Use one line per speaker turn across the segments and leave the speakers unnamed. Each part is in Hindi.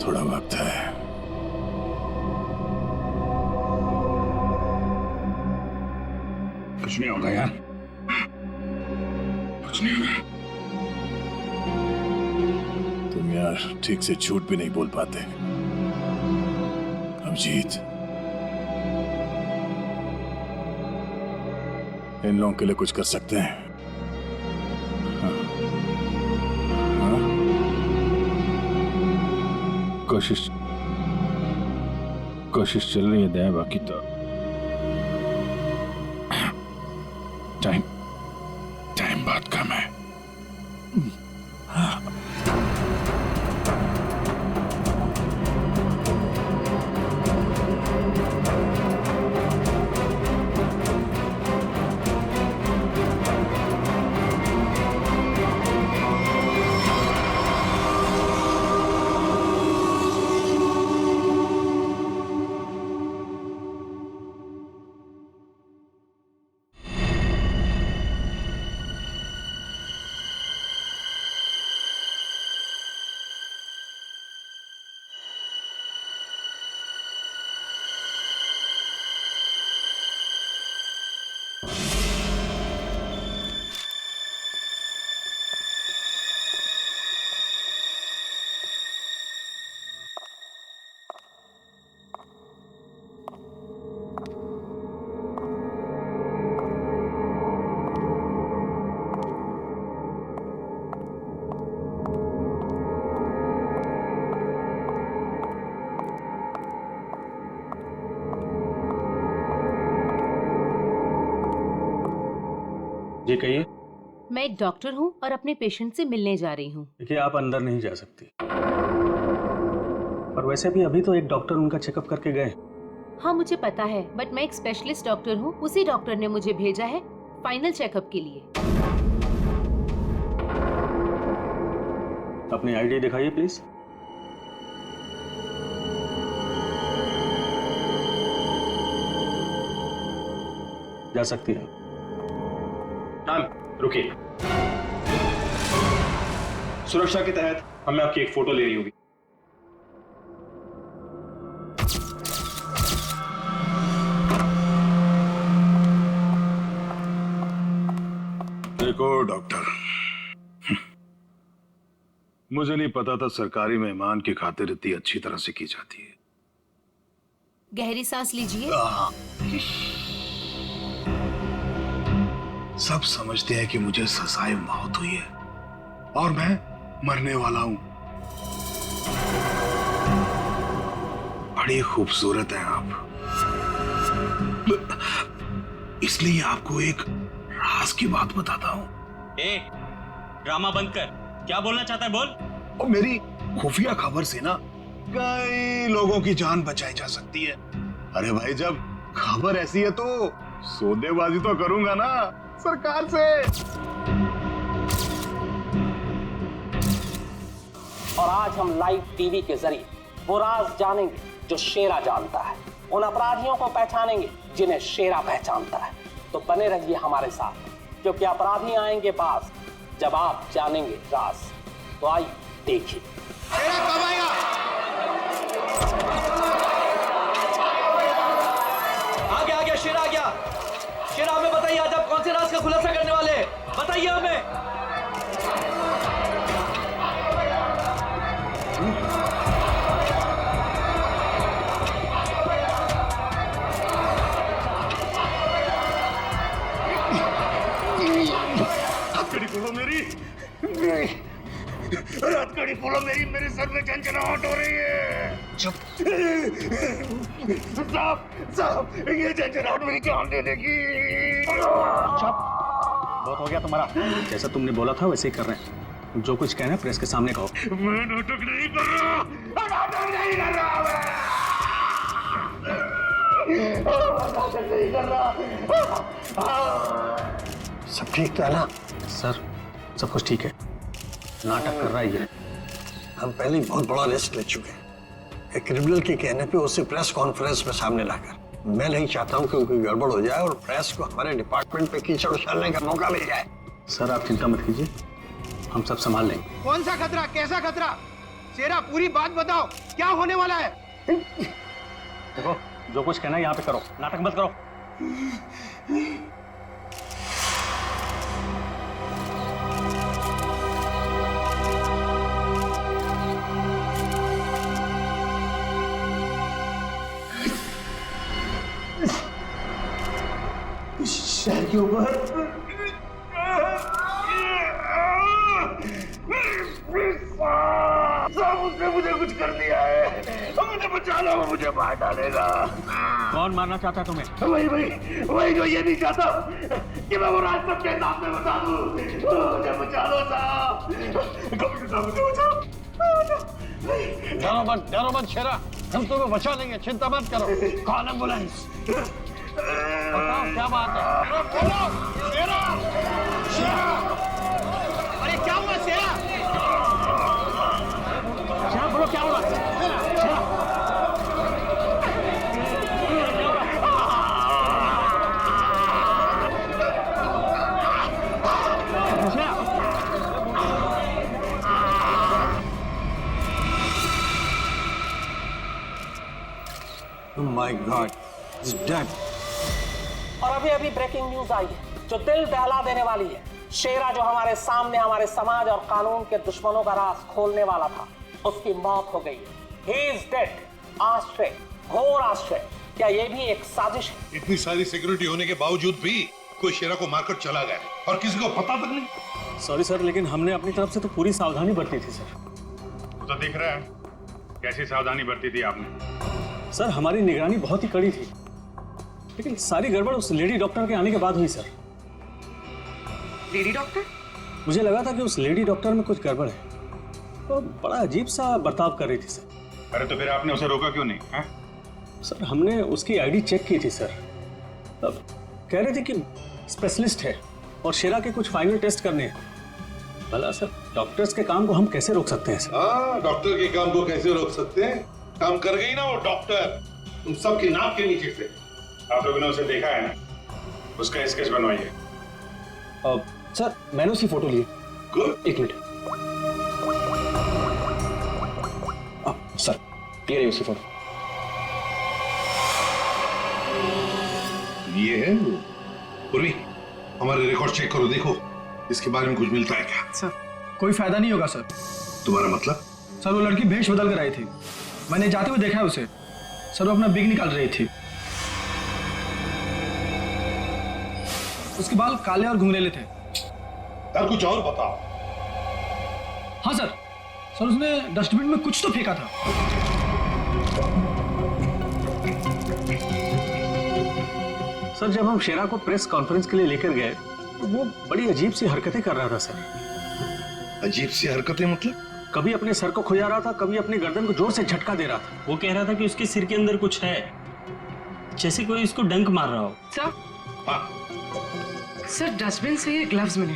थोड़ा वक्त है। कुछ नहीं होगा यार, कुछ नहीं होगा। तुम यार ठीक से झूठ भी नहीं बोल पाते। अभिजीत, इन लोगों के लिए कुछ कर सकते हैं। हाँ। हाँ? कोशिश चल रही है दया, बाकी तो टाइम बहुत कम है।
जी कहिए।
मैं एक डॉक्टर हूँ और अपने पेशेंट से मिलने जा रही हूँ।
देखिए, आप अंदर नहीं जा सकती। और वैसे भी अभी तो एक डॉक्टर उनका चेकअप करके गए।
हाँ मुझे पता है, बट मैं एक स्पेशलिस्ट डॉक्टर हूँ। उसी डॉक्टर ने मुझे भेजा है फाइनल चेकअप के लिए।
अपनी आईडी दिखाइए प्लीज। जा सकती है। मैम रुकिए, सुरक्षा के तहत हमें आपकी एक फोटो लेनी होगी।
देखो डॉक्टर, मुझे नहीं पता था सरकारी मेहमान की खातिर इतनी अच्छी तरह से की जाती है।
गहरी सांस लीजिए।
सब समझते हैं कि मुझे सजाए मौत हुई है और मैं मरने वाला हूं। बड़ी खूबसूरत हैं आप, इसलिए आपको एक राज की बात बताता हूं।
ड्रामा बंद कर, क्या बोलना चाहता है बोल।
और मेरी खुफिया खबर से ना कई लोगों की जान बचाई जा सकती है। अरे भाई, जब खबर ऐसी है तो सौदेबाजी तो करूंगा ना सरकार से।
और आज हम लाइव टीवी के जरिए वो राज जानेंगे जो शेरा जानता है। उन अपराधियों को पहचानेंगे जिन्हें शेरा पहचानता है। तो बने रहिए हमारे साथ, क्योंकि अपराधी आएंगे पास जब आप जानेंगे राज। तो आइए देखिए।
शेरा कब आएगा?
आ गया शेरा आ गया। शेरा हमें बताइए, आज आप कौन से राज का खुलासा करने वाले हैं? बताइए हमें।
हथकड़ी खोलो मेरी, हथकड़ी खोलो मेरी, मेरे सर में झंझनाहट हो रही है। चुप। साहब, ये झंझनाहट मेरी जान दे देगी।
चुप। बहुत हो गया तुम्हारा। जैसा तुमने बोला था वैसे ही कर रहे हैं। जो कुछ कहना है प्रेस के सामने कहो।
मैं नाटक नहीं कर रहा, नाटक नहीं कर रहा, नाटक नहीं कर रहा। सब ठीक था ना?
सर सब कुछ ठीक है। नाटक कर रहा है ये।
हम पहले ही बहुत बड़ा रिस्क ले चुके हैं। एक क्रिमिनल के कहने पे उसे प्रेस कॉन्फ्रेंस में सामने लाकर, मैं नहीं चाहता हूं कि कोई गड़बड़ हो जाए और प्रेस को हमारे डिपार्टमेंट पे कीचड़ उछालने का मौका मिल जाए।
सर आप चिंता मत कीजिए, हम सब संभाल लेंगे।
कौन सा खतरा, कैसा खतरा? शेरा पूरी बात बताओ, क्या होने वाला है?
देखो जो कुछ कहना है यहाँ पे करो, नाटक मत करो।
शहर के ऊपर साहब उसने मुझे कुछ कर दिया है, मुझे बचा लो, वो मुझे मार डालेगा।
कौन मारना चाहता है तुम्हें?
वही जो ये नहीं चाहता कि मैं वो राज सबके सामने बता दूं। मुझे बचा लो साहब, मुझे बचाओ।
डरो मत शेरा, हम तुम्हें बचा लेंगे, चिंता मत करो। Call ambulance. बताओ क्या बात है? बोलो शेरा, शेरा।
अरे क्या हुआ शेरा?
शेरा बोलो क्या हुआ? शेरा
Oh my God, he's dead.
और अभी अभी ब्रेकिंग न्यूज आई है जो दिल दहला देने वाली है। शेरा जो हमारे सामने हमारे समाज और कानून के दुश्मनों का राज खोलने वाला था, उसकी मौत हो गई है। He is dead। आश्चर्य, घोर आश्चर्य। क्या ये भी एक साजिश है?
इतनी सारी सिक्योरिटी होने के बावजूद भी कोई शेरा को मारकर चला गया और किसी को पता तक नहीं।
सॉरी सर, लेकिन हमने अपनी तरफ से तो पूरी सावधानी बरती थी सर।
तो दिख रहा है कैसी सावधानी बरती थी आपने।
सर हमारी निगरानी बहुत ही कड़ी थी, लेकिन सारी गड़बड़ उस लेडी डॉक्टर के आने के बाद हुई सर।
Lady doctor?
मुझे लगा था कि उस लेडी डॉक्टर में कुछ गड़बड़ है, तो बड़ा अजीब सा बर्ताव कर रही थी सर।
अरे तो फिर आपने उसे रोका क्यों नहीं है?
सर हमने उसकी आईडी चेक की थी सर। अब कह रहे थे कि स्पेशलिस्ट है और शेरा के कुछ फाइनल टेस्ट करने हैं। भला सर डॉक्टर्स के काम को हम कैसे रोक सकते हैं सर?
हाँ, डॉक्टर के काम को कैसे रोक सकते हैं? काम कर गई ना वो डॉक्टर, तुम सबकी नाक के नीचे से।
आप लोगों ने उसे देखा है ना, उसका स्केच बनवाइए।
सर मैंने उसकी फोटो ली।
गुड।
एक मिनट। सर ये रही उसकी फोटो।
ये है वो। पूर्वी, हमारे रिकॉर्ड चेक करो, देखो इसके बारे में कुछ मिलता है क्या?
सर कोई फायदा नहीं होगा सर।
तुम्हारा मतलब?
सर वो लड़की भेष बदल कर आई थी, मैंने जाते हुए देखा है उसे। सर वो अपना बिग निकाल रही थी। उसके बाल काले और घुंघरेले थे।
यार कुछ और बताओ।
हाँ सर, सर उसने डस्टबिन में कुछ तो फेंका था।
सर जब हम शेरा को प्रेस कॉन्फ्रेंस के लिए लेकर गए तो वो बड़ी अजीब सी हरकतें कर रहा था सर।
अजीब सी हरकतें मतलब?
कभी अपने सर को खुजा रहा था, कभी अपनी गर्दन को जोर से झटका दे रहा था।
वो कह रहा था कि उसके सिर के अंदर कुछ है, जैसे कोई इसको डंक मार रहा हो।
सर,
हाँ।
सर डस्टबिन से ये ग्लव्स मिले।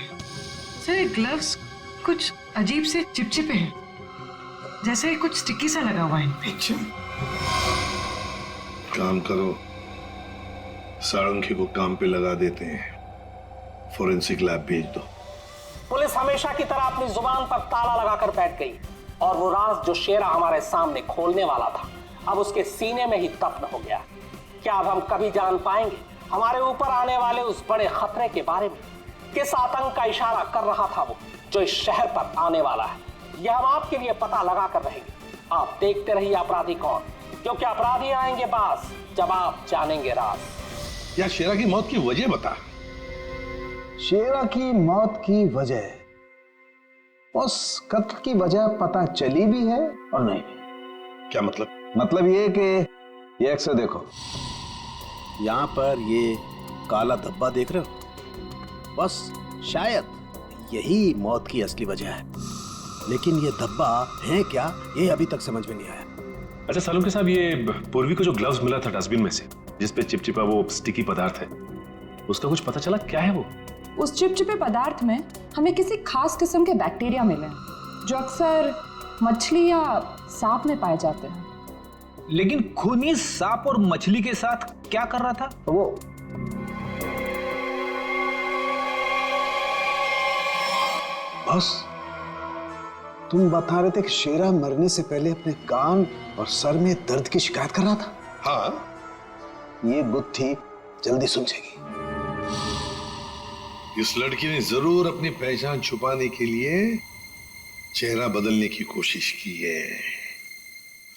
सर ये ग्लव्स कुछ अजीब से चिपचिपे हैं, जैसे कुछ स्टिकी सा लगा हुआ है।
काम करो, सारंगी को काम पे लगा देते हैं, फोरेंसिक लैब भेज दो।
पुलिस हमेशा की तरह अपनी जुबान पर ताला लगाकर बैठ गई और वो राज जो शेरा हमारे सामने खोलने वाला था अब उसके सीने में ही दफन हो गया। क्या अब हम कभी जान पाएंगे हमारे ऊपर आने वाले उस बड़े खतरे के बारे में? किस आतंक का इशारा कर रहा था वो जो इस शहर पर आने वाला है? यह हम आपके लिए पता लगा कर रहेंगे। आप देखते रहिए अपराधी कौन, क्योंकि अपराधी आएंगे पास जब आप जानेंगे राज।
या शेरा की मौत की वजह बता।
शेरा की मौत की वजह, उस कत्ल की वजह पता चली भी है और नहीं भी।
क्या मतलब?
मतलब ये कि ये अक्सर देखो, यहाँ पर ये काला धब्बा देख रहे हो, बस शायद यही मौत की असली वजह है, लेकिन ये धब्बा है क्या ये अभी तक समझ में नहीं आया।
अच्छा सालुंके साहब, ये पूर्वी को जो ग्लव्स मिला था डस्टबिन में से, जिसपे चिपचिपा वो स्टिकी पदार्थ है, उसका कुछ पता चला क्या है वो?
उस चिपचिपे पदार्थ में हमें किसी खास किस्म के बैक्टीरिया मिले जो अक्सर मछली या सांप में पाए जाते हैं।
लेकिन खूनी सांप और मछली के साथ क्या कर रहा था
वो? बस तुम बता रहे थे कि शेरा मरने से पहले अपने कान और सर में दर्द की शिकायत कर रहा था।
हाँ,
ये गुत्थी जल्दी सुलझेगी।
इस लड़की ने जरूर अपनी पहचान छुपाने के लिए चेहरा बदलने की कोशिश की है।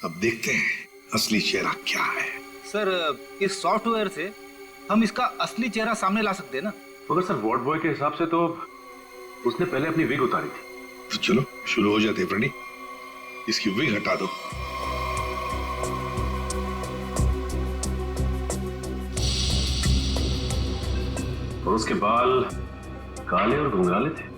अब देखते हैं असली चेहरा क्या है।
सर, इस सॉफ्टवेयर से हम इसका असली चेहरा सामने ला सकते हैं ना?
मगर सर वार्ड बॉय के हिसाब से तो उसने पहले अपनी विग उतारी थी।
तो चलो शुरू हो जाते फ्रेंडी, इसकी विग हटा दो।
और उसके बाल काले और घुंघराले थे।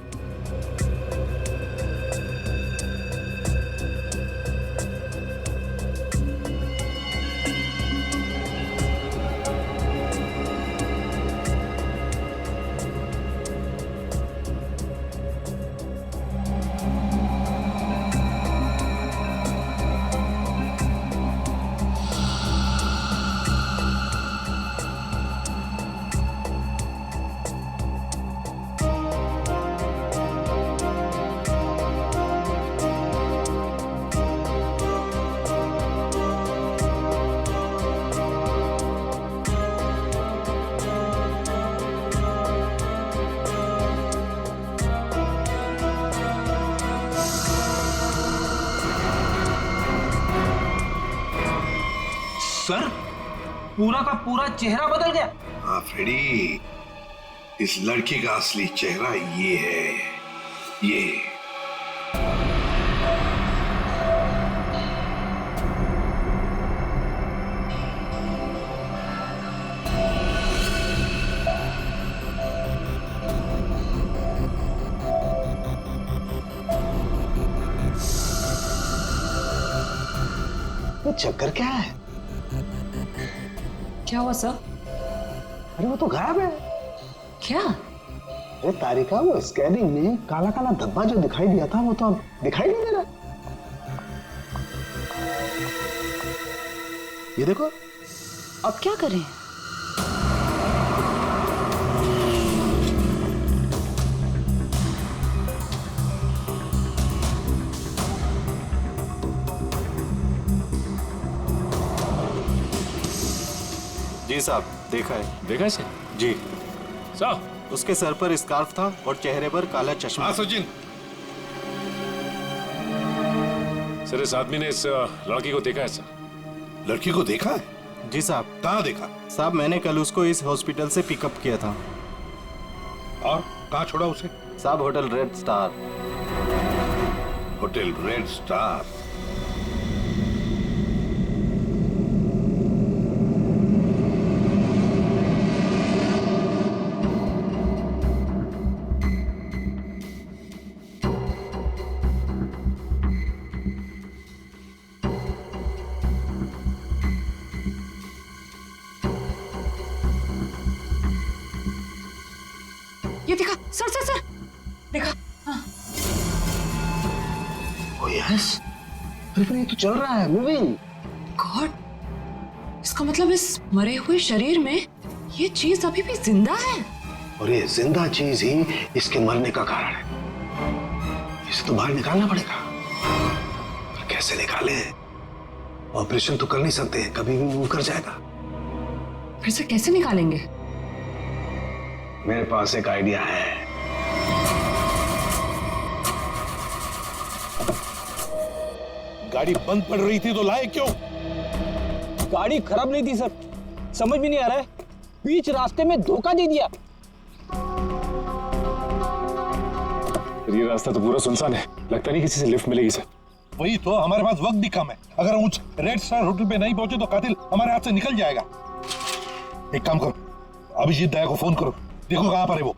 सर, पूरा का पूरा चेहरा बदल गया।
हाँ फ्रेडी, इस लड़की का असली चेहरा ये है, ये।
ये चक्कर क्या है?
क्या हुआ सर?
अरे वो तो गायब है।
क्या?
अरे तारिका, वो स्कैनिंग में काला काला धब्बा जो दिखाई दिया था वो तो अब दिखाई नहीं दे रहा। ये देखो।
अब क्या करें?
जी साहब, देखा है।
देखा है
जी
साहब।
उसके सर पर स्कार्फ था और चेहरे पर काला चश्मा।
हाँ सचिन।
सर, इस आदमी ने इस लड़की को देखा है सर।
लड़की को देखा है?
जी साहब।
कहाँ देखा?
साहब, मैंने कल उसको इस हॉस्पिटल से पिकअप किया था।
और कहाँ छोड़ा उसे?
साहब, hotel red star.
Hotel red star?
ये देखा सर, सर सर, देखा? हाँ।
ओ यस, अरे ये तो चल रहा है, मूविंग।
गॉड, इसका मतलब इस मरे हुए शरीर में ये चीज अभी भी जिंदा है।
और ये जिंदा चीज ही इसके मरने का कारण है। इसे तो बाहर निकालना पड़ेगा। पर कैसे निकाले? ऑपरेशन तो कर नहीं सकते, कभी भी मूव कर जाएगा।
फिर से कैसे निकालेंगे?
मेरे पास एक आइडिया है।
गाड़ी बंद पड़ रही थी तो लाए क्यों?
गाड़ी खराब नहीं थी सर, समझ भी नहीं आ रहा है, बीच रास्ते में धोखा दे दिया।
ये रास्ता तो पूरा सुनसान है, लगता नहीं किसी से लिफ्ट मिलेगी सर।
वही तो, हमारे पास वक्त भी कम है। अगर हम उस रेड स्टार होटल पे नहीं पहुंचे तो कातिल हमारे हाथ से निकल जाएगा। एक काम करो, अभिजीत दया को फोन करो, देखो कहां पर है वो।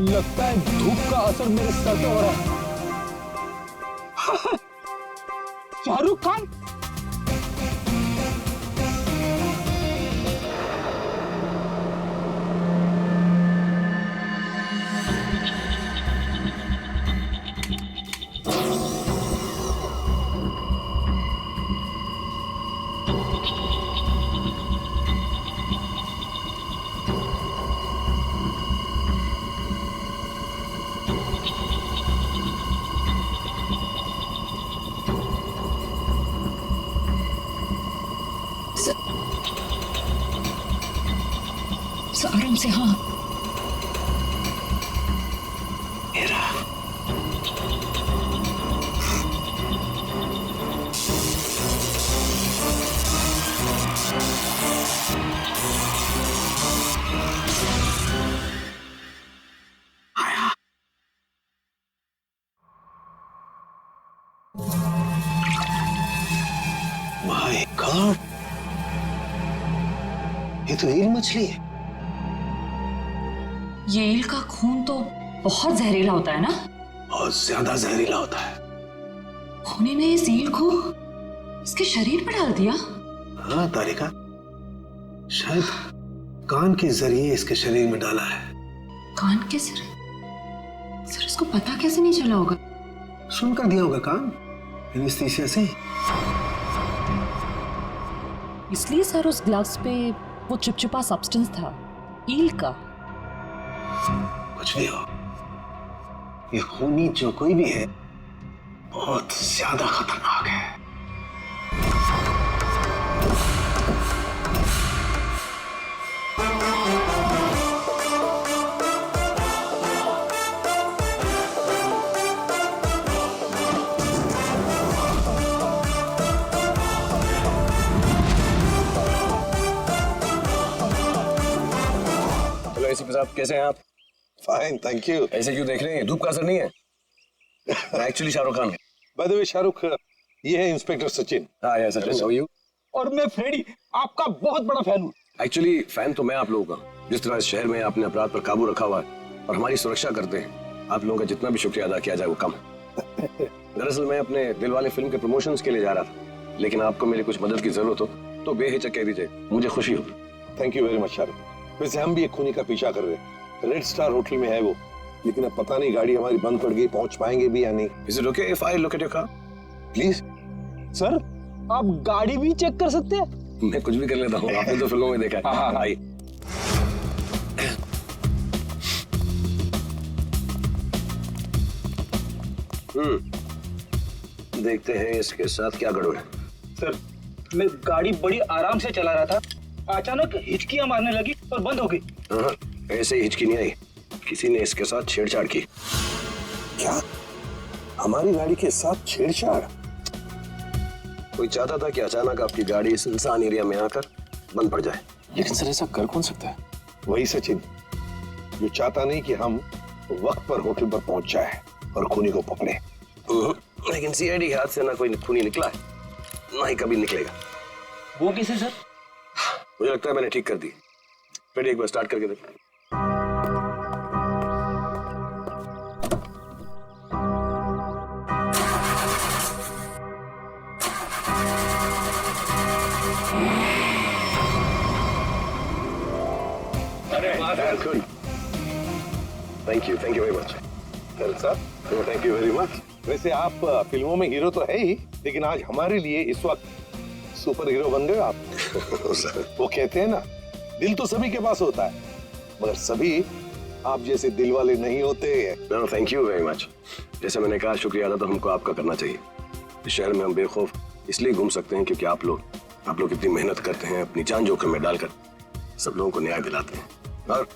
लगता है धूप का असर मेरे सर पे हो रहा है। शाहरुख खान,
आराम से। हाँ,
माय गॉड, ये तो ईल मछली है।
ये ईल का खून तो बहुत जहरीला होता है ना?
बहुत ज्यादा जहरीला होता है।
खूनी ने इस ईल को इसके शरीर पर डाल दिया।
हाँ तारिका, शायद कान के जरिए इसके शरीर में डाला है।
कान के सर इसको पता कैसे नहीं चला होगा?
सुनकर दिया होगा कान, एनेस्थीसिया से।
इसलिए सर उस ग्लव्स पे वो चिपचिपा सब्सटेंस था, ईल का।
कुछ भी हो, ये खूनी जो कोई भी है बहुत ज्यादा खतरनाक है।
एसीपी साहब, कैसे हैं आप?
Fine, thank you.
ऐसे क्यों देख रहे हैं? धूप का असर नहीं है? मैं एक्चुअली शाहरुख खान हूँ।
बाय द वे शाहरुख, ये है इंस्पेक्टर सचिन।
हाँ यार सचिन, हाउ आर यू?
और मैं फ्रेडी, आपका बहुत बड़ा फैन हूँ।
एक्चुअली फैन तो मैं आप लोगों का, जिस तरह इस शहर में आपने अपराध पर काबू रखा हुआ है और हमारी सुरक्षा करते हैं, आप लोगों का जितना भी शुक्रिया अदा किया जाए वो कम है। दरअसल मैं अपने दिलवाले फिल्म के प्रमोशंस के लिए जा रहा था, लेकिन आपको मेरी कुछ मदद की जरूरत हो तो बेहिचक कह दीजिए, मुझे खुशी होगी।
Thank you very much Shahrukh. वैसे हम भी एक खूनी का पीछा कर रहे हैं, रेड स्टार होटल में है वो, लेकिन अब पता नहीं गाड़ी हमारी बंद पड़ गई, पहुंच पाएंगे भी या नहीं।
Is it okay if I look at your car?
Please.
Sir, आप गाड़ी भी चेक कर सकते हैं?
मैं कुछ भी कर लेता हूँ, आपने तो फिल्मों में देखा है।
हाँ।
आइए। देखते हैं इसके साथ क्या गड़बड़ है।
सर, मैं गाड़ी बड़ी आराम से चला रहा था, अचानक हिचकियां मारने लगी और बंद हो गई।
हाँ, ऐसे ही हिचकी नहीं आई, किसी ने इसके साथ छेड़छाड़ की।
क्या? हमारी गाड़ी के साथ छेड़छाड़?
कोई चाहता था कि अचानक आपकी गाड़ी इस सुनसान एरिया में आकर बंद पड़ जाए।
लेकिन सर ऐसा कर कौन सकता है?
वही सचिन जो चाहता नहीं कि हम वक्त पर होटल पर पहुंच जाए और खूनी को पकड़े।
लेकिन सीआईडी के हाथ से ना कोई खूनी निकला है, ना ही कभी निकलेगा।
वो कैसे सर?
मुझे लगता है मैंने ठीक कर दी। फ्रेडी एक बार स्टार्ट करके देख। Good. Thank you very much.
Thank you very much. वैसे आप फिल्मों में हीरो तो है ही, लेकिन आज हमारे लिए इस वक्त सुपर हीरो बन गए आप। वो कहते हैं ना, दिल तो सभी के पास होता है, मगर सभी आप जैसे दिल वाले नहीं होते।
No, thank you very much. जैसे मैंने कहा, शुक्रिया अदा तो हमको आपका करना चाहिए। इस शहर में हम बेखौफ इसलिए घूम सकते हैं क्योंकि आप लोग इतनी मेहनत करते हैं, अपनी जान जोखिम में डालकर सब लोगों को न्याय दिलाते हैं। और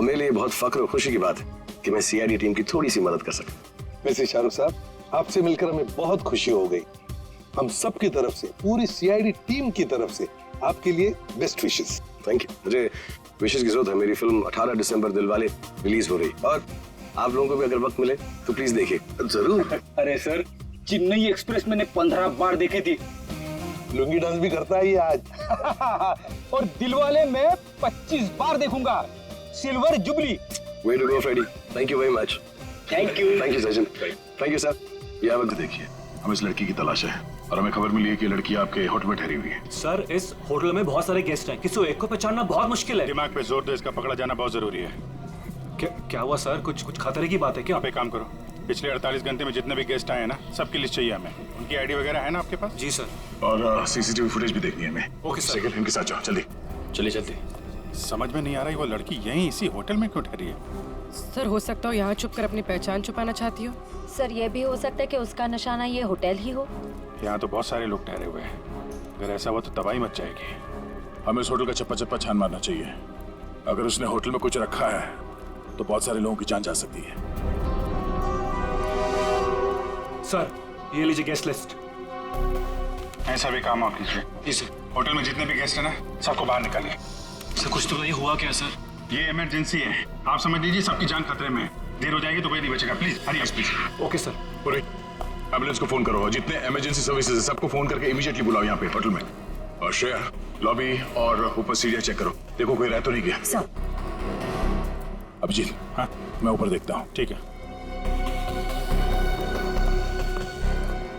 मेरे लिए बहुत फख्र और खुशी की बात है कि मैं सीआईडी टीम की थोड़ी सी मदद कर सकता।
वैसे शाहरुख साहब, आपसे मिलकर हमें बहुत खुशी हो गई। हम सब की तरफ से, पूरी सीआईडी टीम की तरफ से आपके लिए बेस्ट विशेस।
Thank you. मुझे विशेस की जरूरत है। मेरी फिल्म 18 दिसंबर दिलवाले रिलीज हो रही, और आप लोगों को भी अगर वक्त मिले तो प्लीज देखिए। जरूर।
अरे सर, चेन्नई एक्सप्रेस मैंने 15 बार देखी थी।
लुंगी डांस भी करता है ये आज।
और दिलवाले मैं 25 बार देखूंगा। Silver jubilee.
Way to go, Freddy. Thank you very much.
Thank you.
Thank you, Sachin. Thank you, sir.
यह वक्त देखिए, हम इस लड़की की तलाश है और हमें खबर मिली है कि लड़की आपके होटल में ठहरी हुई है।
सर, इस होटल में बहुत सारे गेस्ट हैं, किसी एक को पहचानना बहुत मुश्किल है।
दिमाग पे जोर दो, इसका पकड़ा जाना बहुत जरूरी है।
क्या हुआ सर? कुछ खतरे की बात है क्या?
आप एक काम करो, पिछले 48 घंटे में जितने भी गेस्ट आए हैं ना, सबकी लिस्ट चाहिए हमें। उनकी आईडी वगैरह है ना आपके पास?
जी सर।
और सीसीटीवी फुटेज भी देखनी है हमें।
Okay sir.
सेकंड, इनके साथ जाओ, जल्दी।
चलिए जल्दी।
समझ में नहीं आ रहा है वो लड़की यहीं इसी होटल में क्यों ठहरी है?
सर, हो सकता हो यहाँ छुप कर अपनी पहचान छुपाना चाहती हो।
सर, ये भी हो सकता है कि उसका निशाना ये होटल ही हो।
यहाँ तो बहुत सारे लोग ठहरे हुए हैं, अगर ऐसा हुआ तो तबाही मच जाएगी।
हमें इस होटल का चप्पा चप्पा छान मारना चाहिए। अगर उसने होटल में कुछ रखा है तो बहुत सारे लोगों की जान जा सकती है।
सर, ये लीजिए गेस्ट लिस्ट।
ऐसा भी काम आप कीजिए।
जी सर।
होटल में जितने भी गेस्ट हैं ना, सबको बाहर निकालिए।
सर, कुछ तो नहीं हुआ क्या सर?
ये इमरजेंसी है, आप समझ लीजिए, सबकी जान खतरे में है। देर हो जाएगी तो कोई नहीं बचेगा। Please hurry up please.
Okay sir.
पूरे एम्बुलेंस को फोन करो और जितने इमरजेंसी सर्विसेज है सबको फोन करके इमीडिएटली बुलाओ यहाँ पे होटल में। और श्रेया, लॉबी और ऊपर सीढ़ियाँ चेक करो, देखो कोई रह तो नहीं गया।
सर।
अभिजीत, हाँ मैं ऊपर देखता हूँ।
ठीक है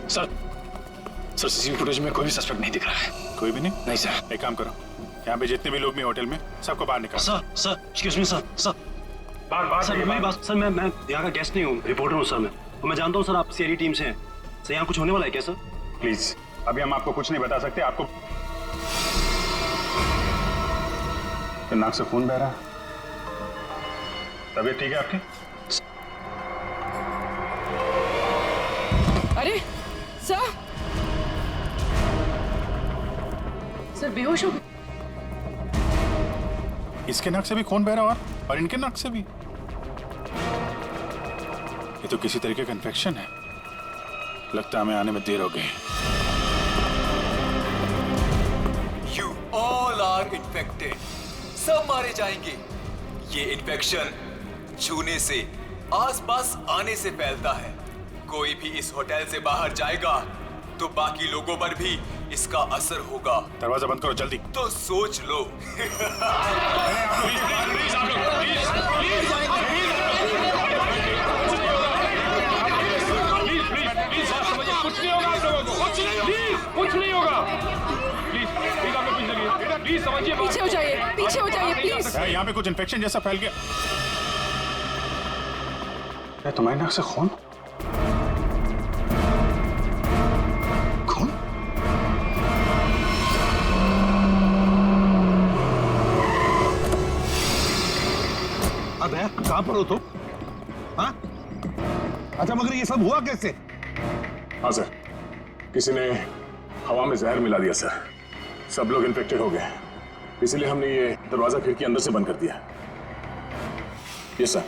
सर। सर, सीसीटीवी फुटेज में कोई भी सस्पेक्ट नहीं दिख रहा है।
कोई भी नहीं?
नहीं सर।
एक काम करो, यहाँ पे जितने भी लोग भी होटल में, सबको बाहर निकालो।
Sir, excuse me sir.
बाहर
सर, मेरी बात। सर, मैं यहाँ का गेस्ट नहीं हूँ, रिपोर्टर हूँ सर। मैं जानता हूँ सर आप सीआईडी टीम से हैं। सर, यहाँ कुछ होने वाला है क्या सर?
प्लीज, अभी हम आपको कुछ नहीं बता सकते। आपको तो नाक से खून बह रहा है। तबीयत ठीक है आपकी?
अरे सर, बेहोश हो गए।
इसके नाक से भी खून बह रहा और इनके नाक से भी। ये तो किसी तरीके का इन्फेक्शन है। लगता है हमें आने में देर हो गई।
You all are infected. सब मारे जाएंगे। ये इन्फेक्शन छूने से, आसपास आने से फैलता है। कोई भी इस होटल से बाहर जाएगा तो बाकी लोगों पर भी इसका असर होगा।
दरवाजा बंद करो जल्दी।
तो सोच लो।
कुछ नहीं होगा आप लोगों को, कुछ नहीं होगा। प्लीज आप लोग पीछे चलिए। बेटा प्लीज समझिए।
पीछे हो जाइए प्लीज।
यहाँ पे कुछ इन्फेक्शन जैसा फैल गया। तुम्हारी नाक से खून?
कहाँ पर हो तुम? हाँ? अच्छा, मगर ये सब हुआ कैसे?
हाँ सर, किसी ने हवा में जहर मिला दिया सर। सब लोग इन्फेक्टेड हो गए, इसीलिए हमने ये दरवाजा खिड़की अंदर से बंद कर दिया। ये सर,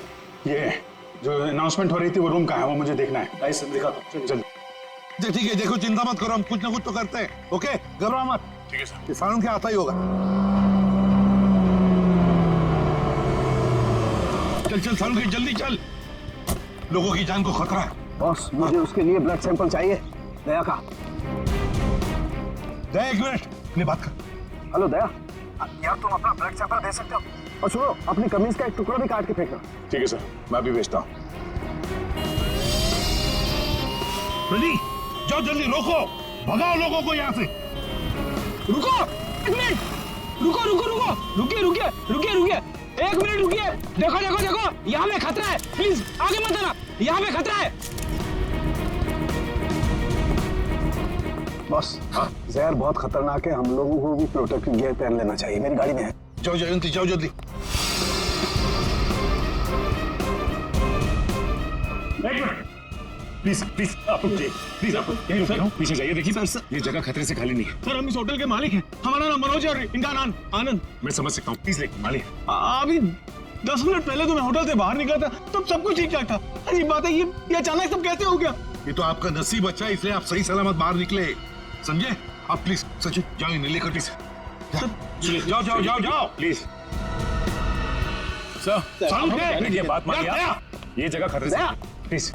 जो अनाउंसमेंट हो रही थी वो रूम कहाँ है, वो मुझे देखना है।
आइए सर, दिखा दो।
चल
ठीक है, देखो चिंता मत करो, हम कुछ ना कुछ तो करते हैं। ओके, घबराओ मत।
ठीक है सर।
ये साउंड क्या आता ही होगा। चल चल साउंड की, जल्दी चल, लोगों की जान को खतरा है।
बॉस, मुझे उसके लिए ब्लड सैंपल चाहिए। दया का।
दया, एक मिनट, अपनी बात कर।
हेलो दया, यार तुम अपना ब्लड सैंपल दे सकते हो? और सुनो, अपनी कमीज का एक टुकड़ा भी काट के फेंकना।
ठीक है सर, मैं अभी भेजता हूँ।
प्रदी, जाओ जल्दी, रोको, भगाओ लोगों को यहाँ से।
रुको एक मिनट, रुकिए, एक मिनट रुकिए। देखो, यहाँ पे खतरा है, प्लीज आगे मत आना, यहाँ पे खतरा है।
बॉस, जहर बहुत खतरनाक है, हम लोगों को भी प्रोटेक्टिव गियर पहन लेना चाहिए। मेरी गाड़ी में है।
जाओ जयंती, जाओ जल्दी।
प्लीज आप रुकिए, प्लीज आप यहीं रुकिए, पीछे जाइए। देखिए सर, ये जगह खतरे से खाली नहीं है।
सर हम इस होटल के मालिक हैं, हमारा नाम मनोज है और इनका नाम आनंद।
मैं समझ सकता हूँ, प्लीज लेकिन मालिक।
अभी 10 मिनट पहले तो मैं होटल से बाहर निकला था, तब सब कुछ ठीक ठाक था। अजीब बात है, ये अचानक सब कैसे हो गया?
ये तो आपका नसीब अच्छा है, इसलिए आप सही सलामत बाहर निकले, समझे? आप प्लीज सचिन जाओ, इन्हें लेकर प्लीज जाओ प्लीज।
सर ये बात मानिए, ये जगह खतरे से, प्लीज।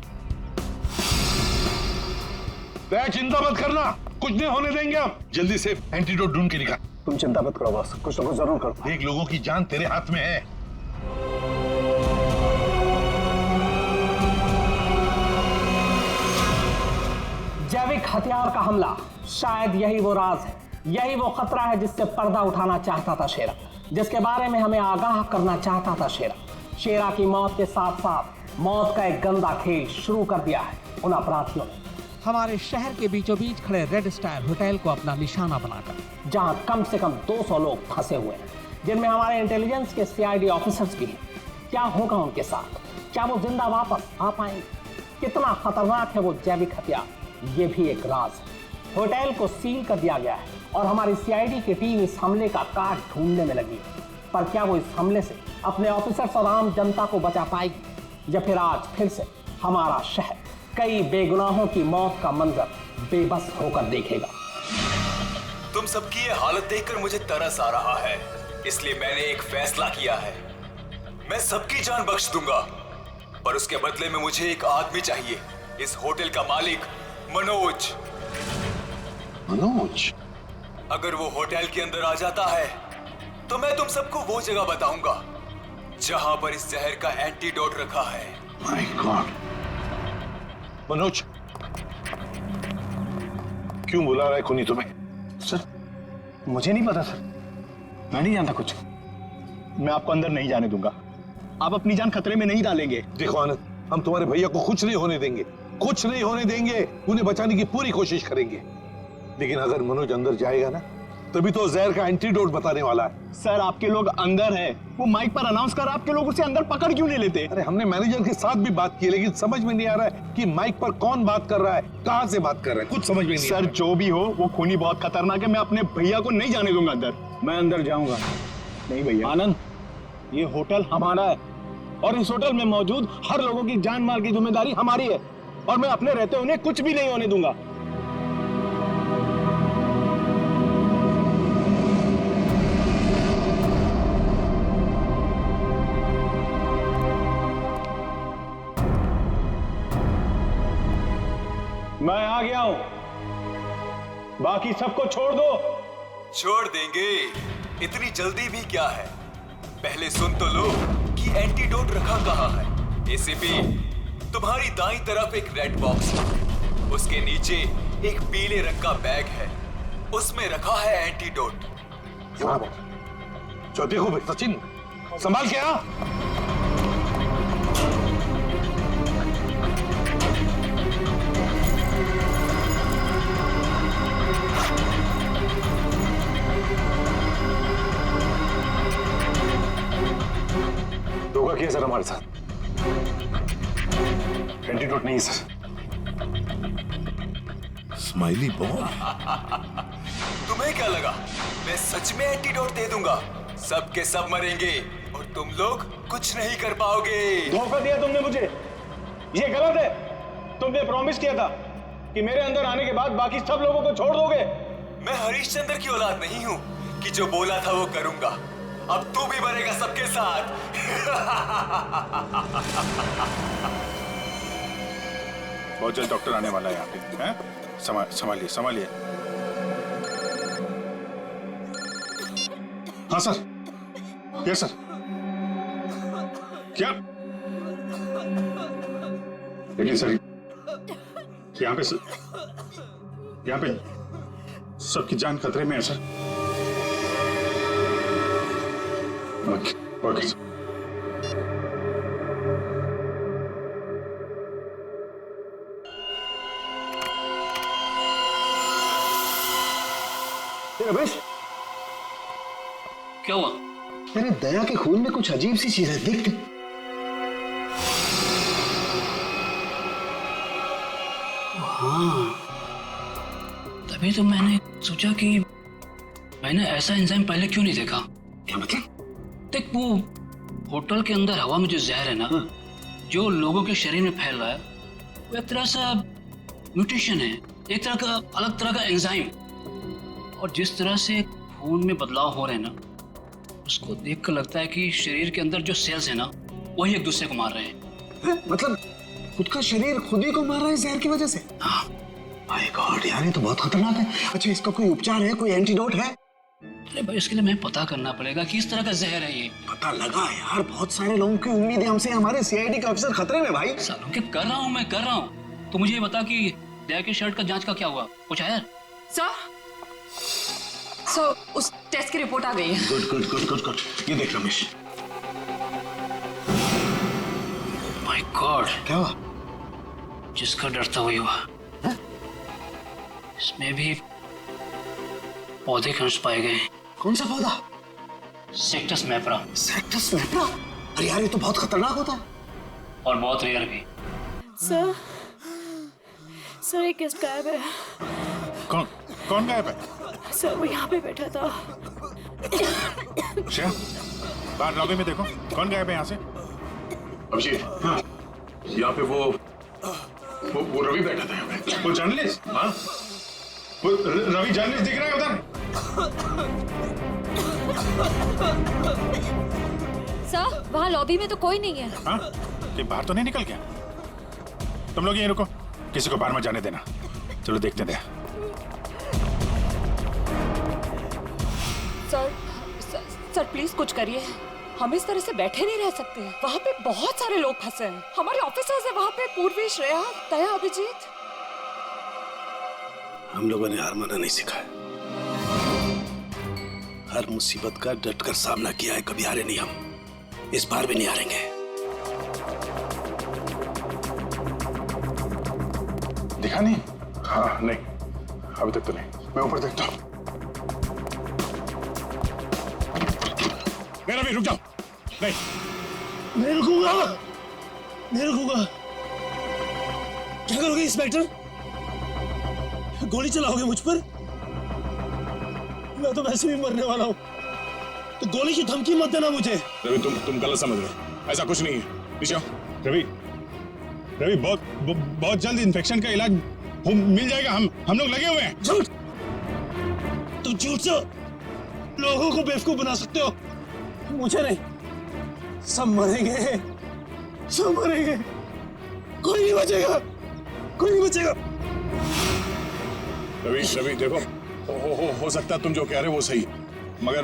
दया, चिंता मत करना, कुछ नहीं होने देंगे हम। जल्दी से एंटीडोट ढूंढ के निकाल।
तुम चिंता मत करो बॉस, कुछ ना कुछ जरूर करो।
देख, लोगों की जान तेरे हाथ में है।
जैविक हथियार का हमला, शायद यही वो राज है, यही वो खतरा है जिससे पर्दा उठाना चाहता था शेरा, जिसके बारे में हमें आगाह करना चाहता था शेरा। शेरा की मौत के साथ साथ मौत का एक गंदा खेल शुरू कर दिया है उन अपराधियों ने।
हमारे शहर के बीचों बीच खड़े रेड स्टार होटल को अपना निशाना बनाकर,
जहां कम से कम 200 लोग फंसे हुए हैं, जिनमें हमारे इंटेलिजेंस के CID ऑफिसर्स भी हैं। क्या होगा उनके साथ? क्या वो जिंदा वापस आ पाएंगे? कितना खतरनाक है वो जैविक हथियार, ये भी एक राज है। होटल को सील कर दिया गया है और हमारी CID की टीम इस हमले का काट ढूंढने में लगी है। पर क्या वो इस हमले से अपने ऑफिसर्स और आम जनता को बचा पाएगी, या फिर आज फिर से हमारा शहर कई बेगुनाहों की मौत का मंजर बेबस होकर देखेगा?
तुम सबकी ये हालत देखकर मुझे तरस आ रहा है, इसलिए मैंने एक फैसला किया है। मैं सबकी जान बख्श दूंगा, पर उसके बदले में मुझे एक आदमी चाहिए, इस होटल का मालिक मनोज।
मनोज?
अगर वो होटल के अंदर आ जाता है तो मैं तुम सबको वो जगह बताऊंगा जहां पर इस जहर का एंटीडोट रखा है।
My God. मनोज, क्यों बुला रहा है खूनी तुम्हें?
सर मुझे नहीं पता सर, मैं नहीं जानता कुछ। मैं आपको अंदर नहीं जाने दूंगा, आप अपनी जान खतरे में नहीं डालेंगे।
देखो आनंद, हम तुम्हारे भैया को कुछ नहीं होने देंगे, कुछ नहीं होने देंगे। उन्हें बचाने की पूरी कोशिश करेंगे, लेकिन अगर मनोज अंदर जाएगा ना, तभी तो जहर का एंटीडोट बताने वाला है।
सर आपके लोग अंदर हैं, वो माइक पर अनाउंस कर, आपके लोग उसे अंदर पकड़ क्यों नहीं लेते?
अरे हमने मैनेजर के साथ भी बात की, लेकिन समझ में नहीं आ रहा है कि माइक पर कौन बात कर रहा है, कहां से बात कर रहा है, कुछ समझ में नहीं।
सर जो भी हो, वो खूनी बहुत खतरनाक है, मैं अपने भैया को नहीं जाने दूंगा अंदर। मैं अंदर जाऊंगा नहीं भैया।
आनंद, ये होटल हमारा है और इस होटल में मौजूद हर लोगों की जान माल की जिम्मेदारी हमारी है, और मैं अपने रहते उन्हें कुछ भी नहीं होने दूंगा। मैं आ गया हूं, बाकी सबको छोड़ दो।
छोड़ देंगे, इतनी जल्दी भी क्या है? पहले सुन तो लो कि एंटीडोट रखा कहाँ है। एसीपी, तुम्हारी दाईं तरफ एक रेड बॉक्स है, उसके नीचे एक पीले रंग का बैग है, उसमें रखा है एंटीडोट।
जो देखो भाई सचिन, संभाल के आ।
धोखा किया सर हमारे साथ, एंटीडोट नहीं सर।
स्माइली बॉय,
तुम्हें क्या लगा मैं सच में एंटीडोट दे दूंगा? सब के सब मरेंगे और तुम लोग कुछ नहीं कर पाओगे।
धोखा दिया तुमने मुझे,
ये गलत है। तुमने प्रॉमिस किया था कि मेरे अंदर आने के बाद बाकी सब लोगों को छोड़ दोगे।
मैं हरिश्चंद्र की औलाद नहीं हूं कि जो बोला था वो करूंगा। अब तू भी मरेगा सबके साथ।
बहुत जल्द डॉक्टर आने वाला है यहाँ पे, हैं? संभालिए संभालिए। हाँ सर। Yes sir. क्या? लेकिन सर यहाँ पे सबकी जान खतरे में है सर। Okay sir.
रमेश,
क्या हुआ?
मेरे दया के खून में कुछ अजीब सी चीज है, देख।
हाँ, तभी तो मैंने सोचा कि मैंने ऐसा एंजाइम पहले क्यों नहीं देखा।
क्या मतलब?
देख, वो होटल के अंदर हवा में जो जहर है ना, जो लोगों के शरीर में फैल रहा है, वो एक तरह सा म्यूटेशन है, एक तरह का अलग तरह का एंजाइम। और जिस तरह से खून में बदलाव हो रहे हैं ना, उसको देखकर लगता है कि शरीर के अंदर जो सेल्स है ना, वही एक दूसरे को मार रहे हैं।
मतलब खुद का शरीर खुद ही को मार रहा है जहर की वजह से?
हाँ।
माय गॉड यार, ये तो बहुत खतरनाक है। अच्छा, इसका कोई उपचार है, कोई एंटीडोट है?
अरे भाई, इसके लिए मैं पता करना पड़ेगा कि इस तरह का जहर है ये।
पता लगा यार, बहुत सारे लोगों की उम्मीद है हमसे। हमारे सीआईडी का अफसर खतरे में भाई।
सालों के कर रहा हूँ मैं। तो मुझे ये बता कि दया की शर्ट का जांच का क्या हुआ? कुछ आया?
सर, उस टेस्ट की रिपोर्ट आ गई है।
गुड। ये देख रमेश।
माय गॉड,
क्या हुआ?
जिसका डर था वही हुआ। इसमें भी पौधे के अंश पाए गए।
कौन सा पौधा?
सेक्टस मैप्रा।
सेक्टस मैप्रा? अरे यार, ये तो बहुत खतरनाक होता है
और बहुत रेयर भी।
सर एक गेस्ट गायब है।
कौन गायब है?
सर वो यहाँ पे बैठा था।
श्रेया, बाहर लॉबी में देखो, कौन गायब है यहाँ से? अभिजीत, हाँ, यहाँ पे वो रवि बैठा था यहाँ पे। वो जर्नलिस्ट? हाँ, वो रवि जर्नलिस्ट दिख रहा है उधर?
सर, वहाँ लॉबी में तो कोई नहीं है।
हाँ, कि बाहर तो नहीं निकल गया? तुम लोग यहीं रुको, किसी को बाहर मत जाने देना। चलो देखते हैं।
सर प्लीज कुछ करिए। हम इस तरह से बैठे नहीं रह सकते। वहाँ पे बहुत सारे लोग फंसे हैं। हमारे ऑफिसर्स हैं वहाँ पे, पूर्वी, श्रेया, दया, अभिजीत।
हम लोगों ने हार माना नहीं सिखाया। हर मुसीबत का डटकर सामना किया है, कभी हारे नहीं हम। इस बार भी नहीं हारेंगे।
दिखा नहीं? हाँ, नहीं, अभी तक तो नहीं। मैं ऊपर देखता हूँ। मेरा भी रुक जाओ। नहीं,
नहीं रुकूंगा। क्या करोगे इंस्पेक्टर? गोली चलाओगे मुझ पर? मैं तो वैसे भी मरने वाला हूँ, तो गोली की धमकी मत देना मुझे।
रवि, तुम गलत समझ रहे हो। ऐसा कुछ नहीं है। नीचे आओ। रवि, बहुत जल्द इन्फेक्शन का इलाज मिल जाएगा। हम लोग लगे हुए हैं।
झूठ! तुम झूठ से लोगों को बेवकूफ बना सकते हो, मुझे नहीं। सब मरेंगे। कोई नहीं बचेगा।
रवि देखो, हो सकता है तुम जो कह रहे हो वो सही, मगर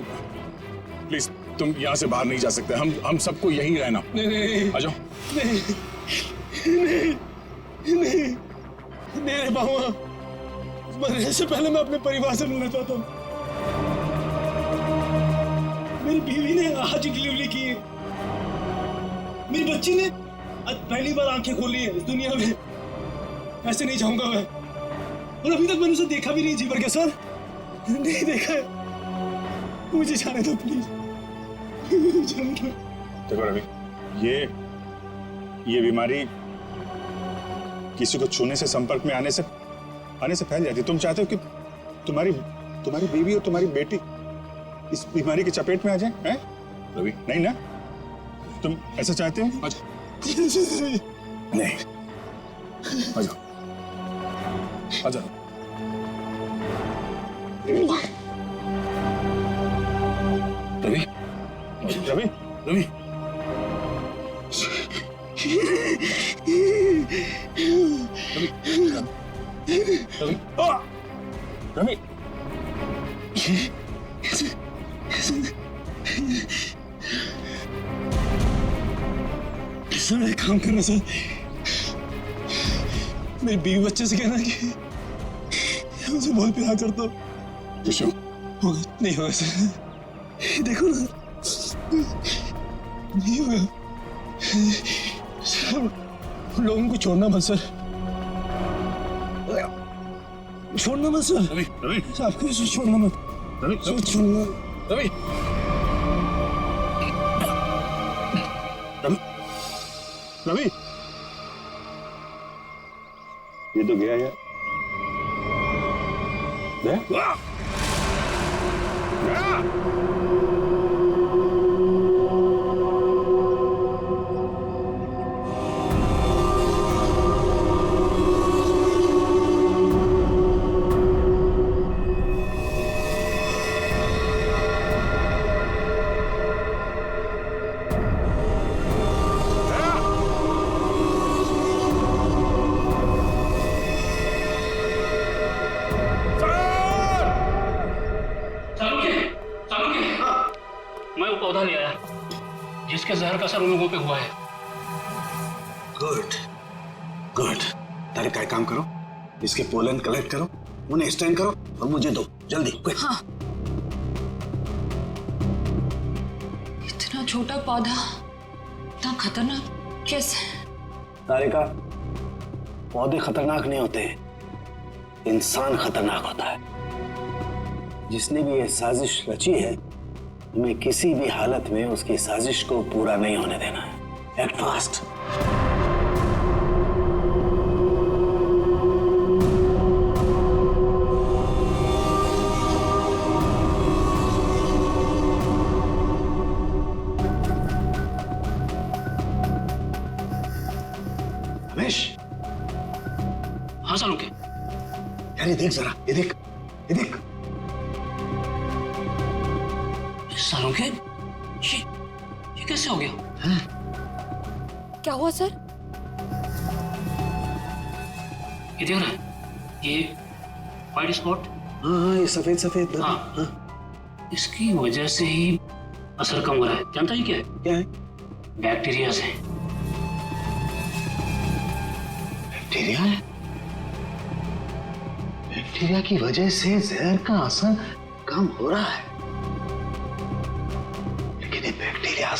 प्लीज तुम यहाँ से बाहर नहीं जा सकते। हम सबको यहीं रहना।
नहीं।
आ जाओ।
नहीं रह पाऊंगा। मरने से पहले मैं अपने परिवार से मिलना चाहता हूँ। मेरी बीवी ने आज डिलीवरी की है। मेरी बच्ची ने आज पहली बार आंखें खोली है इस दुनिया में। ऐसे नहीं जाऊंगा मैं। और अभी तक मैंने उसे देखा भी नहीं जी भर के। सर, नहीं देखा है। मुझे जाने दो प्लीज।
देखो रवि, ये बीमारी किसी को छूने से, संपर्क में आने से फैल जाती है। तुम चाहते हो कि तुम्हारी बीवी और तुम्हारी बेटी इस बीमारी की चपेट में आ जाए? हैं रवि? नहीं ना? तुम ऐसा चाहते हो? नहीं, आ जाओ, आ जाओ। रवि, रवि, रवि। रवि,
सर एक काम करना सर, मेरी बीवी बच्चे से कहना कि मुझे बहुत प्यार करता हूँ। होगा नहीं होगा सर, देखो ना नहीं होगा सर, लोगों को छोड़ना मत सर, छोड़ना मत सर।
रवि, रवि,
आपको छोड़ना मत,
रवि,
छोड़ना
रवि, रवि,
ये तो गया यार।
मैं वो पौधा ले आया जिसके जहर का असर उन लोगों पे हुआ है।
Good good. तारे का काम करो, इसके पोलन कलेक्ट करो, उन्हें स्टैंड करो और मुझे दो जल्दी।
हाँ। इतना छोटा पौधा इतना खतरनाक कैसे?
तारिका, पौधे खतरनाक नहीं होते, इंसान खतरनाक होता है। जिसने भी ये साजिश रची है, हमें किसी भी हालत में उसकी साजिश को पूरा नहीं होने देना है। Act fast. रमेश।
हाँ सालुके।
यार ये देख जरा, ये देख, ये देख।
सालुके, ये कैसे हो गया?
क्या हुआ सर?
ये देख रहा है, ये व्हाइट स्पॉट।
हाँ, ये सफेद सफेद।
हाँ। इसकी वजह से ही असर कम हो रहा है। जानता है क्या है?
क्या है?
बैक्टीरिया से।
बैक्टीरिया है? बैक्टीरिया की वजह से जहर का असर कम हो रहा है, लेकिन ये बैक्टीरिया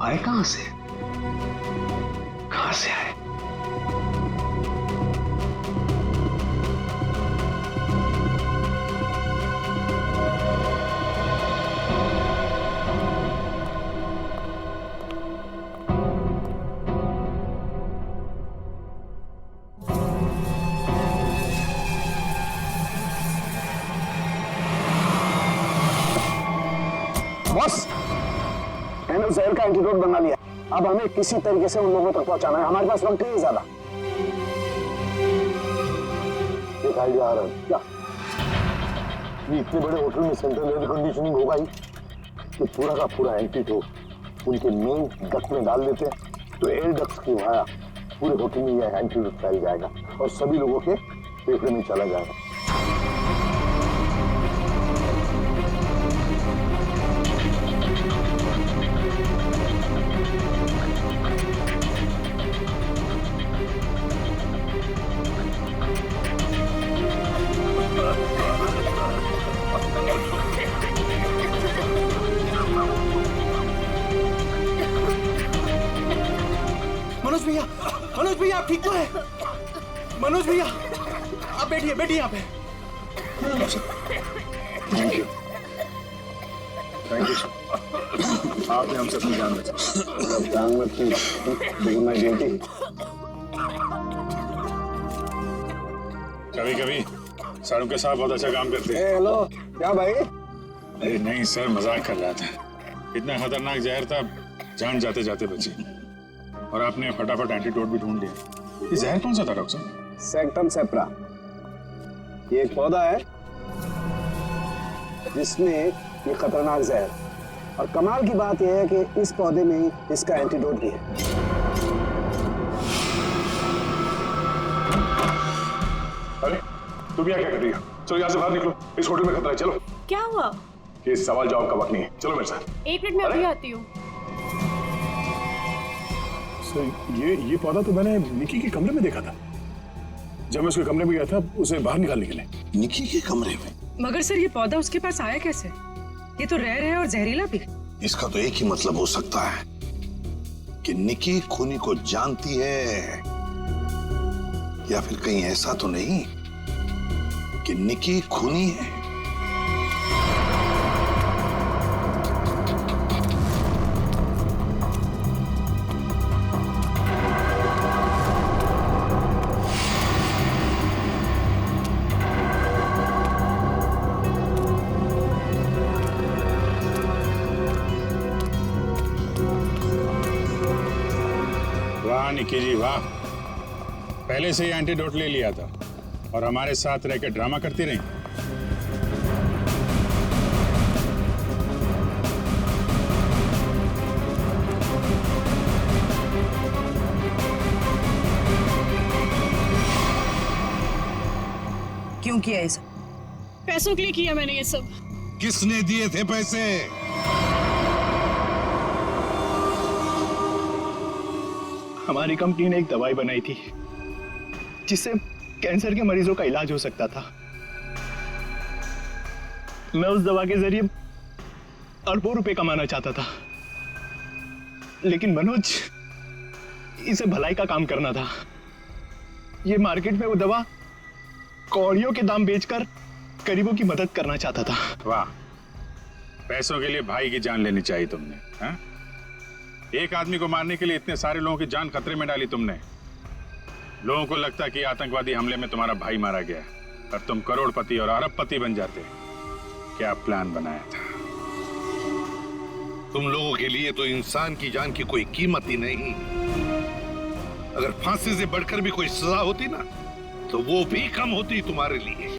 आए कहां से? कहां से आए? बस, मैंने जहर का एंटीडोट बना लिया। अब हमें किसी तरीके से उन लोगों तक पहुंचाना है। हमारे पास वक्त नहीं है ज्यादा। एक आइडिया आ रहा है। क्या? ये इतने बड़े होटल में सेंट्रल एयर कंडीशनिंग होगा ही कि पूरा का पूरा एंटीडोट उनके मेन डक्ट में डाल देते हैं, तो एयर डक्ट की वाया पूरे होटल में यह एंटीडोट फैल जाएगा और सभी लोगों के फेफड़े में चला जाएगा।
मनोज भैया आप ठीक तो है? मनोज भैया आप बैठिए, बैठिए यहाँ पे।
Thank you, thank you. आपने हमसे अपनी जान बचाई।
जान मत की, लेकिन मैं ड्यूटी।
कभी कभी साड़ू के साथ बहुत अच्छा काम करते हैं।
हेलो, क्या भाई?
अरे नहीं सर, मजाक कर रहा था। इतना खतरनाक जहर था, जान जाते जाते बची। और आपने फटाफट एंटीडोट भी ढूंढ लिया। ये जहर कौन सा था डॉक्टर साहब?
सेक्टम सेप्रा, ये एक पौधा है जिसमें ये खतरनाक जहर, और कमाल की बात यह है कि इस पौधे में ही इसका एंटीडोट भी है।
अरे तुम यहाँ क्या कर रही हो? चलो यहाँ से बाहर निकलो, इस होटल में खतरा है। चलो।
क्या हुआ?
ये सवाल जवाब का वक्त नहीं है, चलो मेरे साथ।
1 मिनट में अभी आती हूँ।
सर ये पौधा तो मैंने निकी के कमरे में देखा था। जब मैं उसके कमरे में गया था उसे बाहर निकालने के लिए।
निकी के कमरे में?
मगर सर ये पौधा उसके पास आया कैसे? ये तो रेयर है और जहरीला भी।
इसका तो एक ही मतलब हो सकता है कि निकी खूनी को जानती है, या फिर कहीं ऐसा तो नहीं कि निकी खूनी है।
वाह निकी जी वाह, पहले से ही एंटीडोट ले लिया था और हमारे साथ रह के ड्रामा करती रही।
क्यों किया ये सब?
पैसों के लिए किया मैंने ये सब।
किसने दिए थे पैसे?
हमारी कंपनी ने एक दवाई बनाई थी जिससे कैंसर के मरीजों का इलाज हो सकता था। मैं उस दवा के जरिए अरबों रुपए कमाना चाहता था, लेकिन मनोज इसे भलाई का काम करना था। ये मार्केट में वो दवा कौड़ियों के दाम बेचकर गरीबों की मदद करना चाहता था।
वाह, पैसों के लिए भाई की जान लेनी चाहिए तुमने, हाँ? एक आदमी को मारने के लिए इतने सारे लोगों की जान खतरे में डाली तुमने। लोगों को लगता कि आतंकवादी हमले में तुम्हारा भाई मारा गया और तुम करोड़पति और अरबपति बन जाते। क्या प्लान बनाया था?
तुम लोगों के लिए तो इंसान की जान की कोई कीमत ही नहीं। अगर फांसी से बढ़कर भी कोई सजा होती ना, तो वो भी कम होती तुम्हारे लिए।